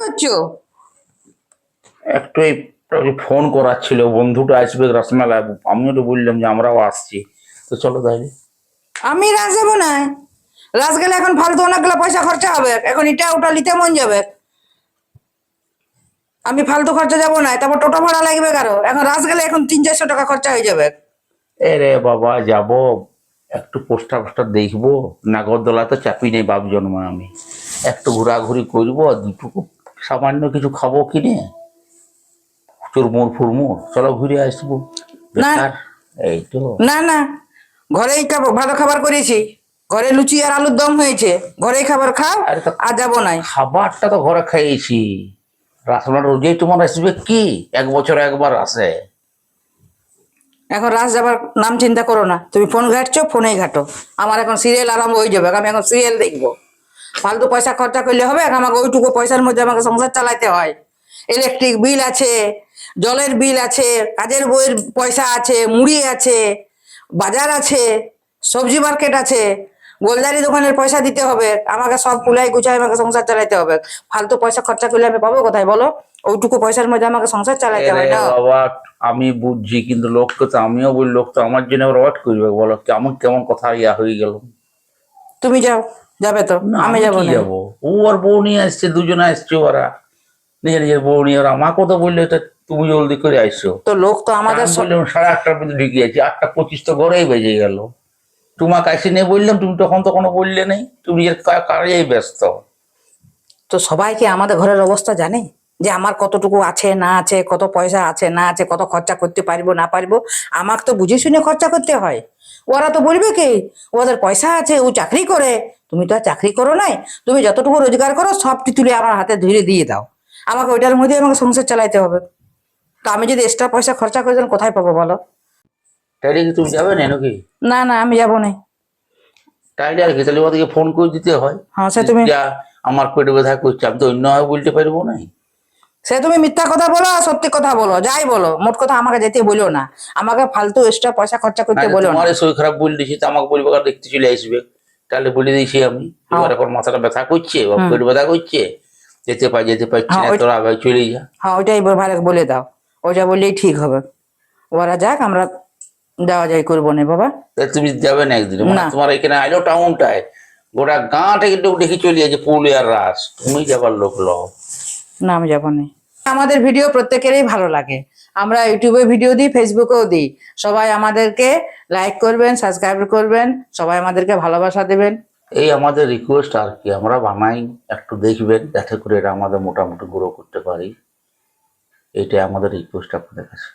করছো? একটু এই ফোন করার ছিল, বন্ধুটা আসবে রসমেলাই, আমিও তো বললাম যে আমরাও আসছি, তো চলো তাইলে। আমি রাজ যাবো না। রাজ গেলে এখন ফালতু অনেকগুলো পয়সা খরচা হবে, এখন এটা ওটা নিতে মন যাবে। আমি ফালতু খরচা যাবো না, তারপর টোটো ভাড়া লাগবে কারো, এখন রাজ গেলে এখন 300-400 টাকা খরচা হয়ে যাবে। এরে বাবা যাব, একটু পোস্টার ফোস্টার দেখবো, নাগরদোলা তো চাপি নেই বাপ জন্মে, আমি একটু ঘোরাঘুরি করবো, দুটুকু সামান্য কিছু খাবো কিনে, চুরমুর ফুরমুর, চলো ঘুরে আসবো। না বেকার এই তো। না না, ঘরেই ভালো খাবার করেছি, ঘরে লুচি আর আলুর দম হয়েছে, ঘরেই খাবার খাও। আরে তো আর যাবো নাই। খাবারটা তো ঘরে খাইয়েছি, রাসমালা রোজেই তোমার আসবে কি, এক বছরে একবার আসে। এখন রাজ যাবার নাম চিন্তা করো না, তুমি ফোন ঘাটছো, ফোনেই ঘাটো। আমার এখন সিরিয়াল আরম্ভ হয়ে যাবে, আমি এখন সিরিয়াল দেখবো। ফালতু পয়সা খরচা করলে হবে? আমাকে ওইটুকু পয়সার মধ্যে আমাকে সংসার চালাতে হয়। ইলেকট্রিক বিল আছে, জলের বিল আছে, কাজের বইয়ের পয়সা আছে, মুড়ি আছে, বাজার আছে, সবজি মার্কেট আছে, গোলদারি দোকানের পয়সা দিতে হবে, আমাকে সব কুলাই গুছাই আমাকে সংসার চালাতে হবে। ফালতু পয়সা খরচা করলে আমি পাবো কোথায় বলো? ওইটুকু পয়সার মধ্যে আমাকে সংসার চালাতে আরে হয় না? বাবা, আমি বুঝছি, কিন্তু লোককে তো আমিও বলি, লোক তো আমার জন্য ওয়েট করবে, বলো কেমন কেমন কথা ইয়া হয়ে গেল। তুমি যাও, যাবে তো? না আমি আমি যাবো কি না। যাবো, ও আর বউ নিয়ে আসছে, দুজনে আসছে ওরা, নিজের নিজের বউ নিয়ে, ওরা আমাকে তো বললে এটা তুমি জলদি করে আসছো। তো লোক তো তা আমাদের আমি বললাম 8:30টার মধ্যে ঢুকে আছি, 8:25 তো ঘরেই বেজে গেল। তোমাকে আসি নিয়ে বললাম, তুমি তখন তো কোনো বললে নেই, তুমি নিজের কাজেই ব্যস্ত। তো সবাই কি আমাদের ঘরের অবস্থা জানে যে আমার কতটুকু আছে না আছে, কত পয়সা আছে না আছে, কত খরচা করতে পারবো না পারবো? আমাকে তো বুঝে শুনে খরচা করতে হয়। ওরা তো বলবে কি, ওদের পয়সা আছে, ও চাকরি করে। তুমি তো আর চাকরি করো নাই, তুমি যতটুকু রোজগার করো সবটি তুলে আমার হাতে ধরে দিয়ে দাও। আমাকে ওইটার মধ্যে আমাকে সংসার চালাইতে হবে। তো আমি যদি এক্সট্রা পয়সা খরচা করে তাহলে কোথায় পাবো বলো? তাইলে কি তুমি যাবে না নাকি? না না, আমি যাবো না। তাইলে আর কি, তাহলে ওদেরকে ফোন করে দিতে হয় হ্যাঁ, সে যে তুমি যা, আমার পেটে ব্যথা করছে, আমি তো অন্যভাবে বলতে পারবো না। সে তুমি মিথ্যা কথা বলো আর সত্যি কথা বলো, যাই বলো, মোট কথা আমাকে যেতে বলো না। আমাকে ফালতু এক্সট্রা পয়সা খরচা না করতে যে বলো না। তোমার শরীর খারাপ বলে দিয়েছি, তো আমাকে বলবে আর দেখতে চলে আসবে, তাহলে বলে দিয়েছি আমি। হ্যাঁ। এবার এখন মাথাটা ব্যথা করছে বা হুম। পেট ব্যথা করছে, যেতে পারছি হ্যাঁ না, ওই তোরা আগে চলে যা। হ্যাঁ, ওইটাই ভালো বলে দাও। ওইটা বললেই ঠিক হবে। ওরা যাক, আমরা যাওয়া যাই করবো না বাবা। তা তুমি যাবে না একদিন, মানে না তোমার এখানে আইলো টাউনটায়, গোটা গাঁটা কিন্তু দেখি চলে যাচ্ছে পুরুলিয়ার রাস, তুমি যাবার লোক লও। না, আমি যাবো না। আমাদের ভিডিও প্রত্যেকেরই ভালো লাগে, আমরা ইউটিউবে ভিডিও দিই, ফেসবুকেও দিই। সবাই আমাদেরকে লাইক করবেন, সাবস্ক্রাইব করবেন, সবাই আমাদেরকে ভালোবাসা দেবেন। এই আমাদের রিকোয়েস্ট আর কি, আমরা বানাই, একটু দেখবেন যাতে করে এটা আমাদের মোটামুটি গ্রো করতে পারি, এটাই আমাদের রিকোয়েস্ট আপনাদের কাছে।